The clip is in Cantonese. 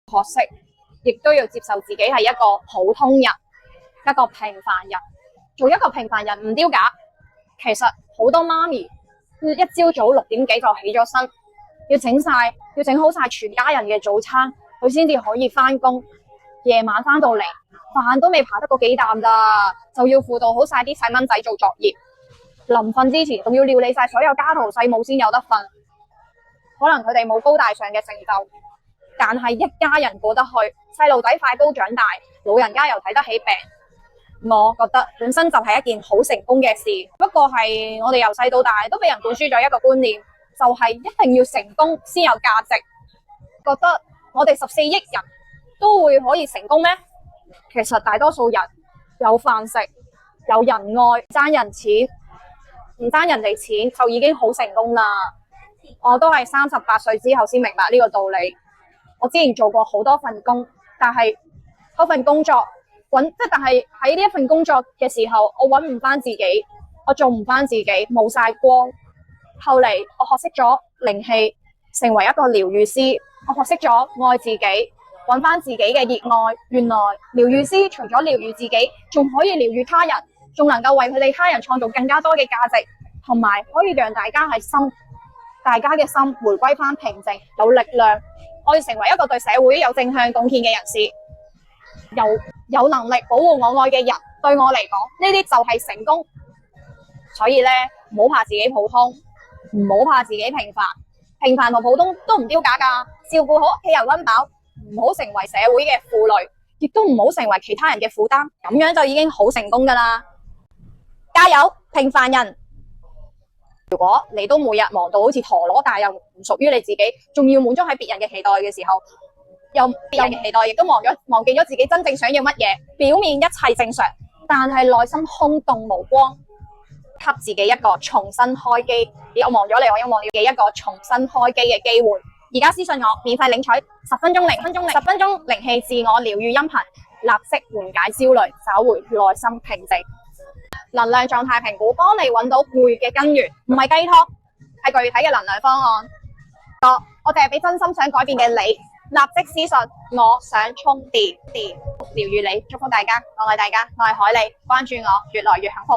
學識亦都要接受自己係一個普通人，一個平凡人。做一個平凡人唔丟架。其實好多媽咪一朝早6點幾就起咗身，要整好晒全家人嘅早餐，佢先至可以翻工。夜晚翻到嚟，飯都未扒得個幾啖咋，就要輔導好晒啲細蚊仔做作業。臨瞓之前仲要料理晒所有家頭細務先有得瞓。可能佢哋冇高大上嘅成就，但係一家人過得去，細路仔快高長大，老人家又睇得起病。我覺得本身就係一件好成功嘅事，不過係我哋由細到大都俾人灌輸咗一個觀念，就係一定要成功先有價值。覺得我哋14億人都會可以成功咩？其實大多數人有飯食，有人愛，爭人錢，唔爭人哋錢就已經好成功啦。我都係38歲之後先明白呢個道理。我之前做過好多份工，但係嗰份工作但係喺呢一份工作嘅時候，我揾唔翻自己，我做唔翻自己，冇晒光。後嚟我學識咗靈氣，成為一個療癒師。我學識咗愛自己，揾翻自己嘅熱愛。原來療癒師除咗療癒自己，仲可以療癒他人，仲能夠為佢哋他人創造更加多嘅價值，同埋可以讓大家嘅心回歸翻平靜，有力量。我要成為一個對社會有正向貢獻嘅人士。有能力保護我愛嘅人，對我嚟講，呢啲就係成功。所以咧，唔好怕自己普通，唔好怕自己平凡，平凡同普通都唔丟架噶。照顧好屋企人溫飽，唔好成為社會嘅負累，亦都唔好成為其他人嘅負擔，咁樣就已經好成功噶啦。加油，平凡人！如果你都每日忙到好似陀螺，但係又唔屬於你自己，仲要滿足喺別人嘅期待嘅時候，又別人嘅期待，亦都忘記咗自己真正想要乜嘢。表面一切正常，但係內心空洞無光。給自己一個重新開機，我忘咗你，我又忘了自己一個重新開機嘅機會。而家私信我，免費領取10分鐘靈氣自我療癒音頻，立即緩解焦慮，找回內心平靜。能量狀態評估，幫你揾到攰嘅根源，唔係雞湯，係具體嘅能量方案。我淨係俾真心想改變嘅你，立即私信我想充電，療癒你，祝福大家，我愛大家，我係海莉，關注我，越來越幸福。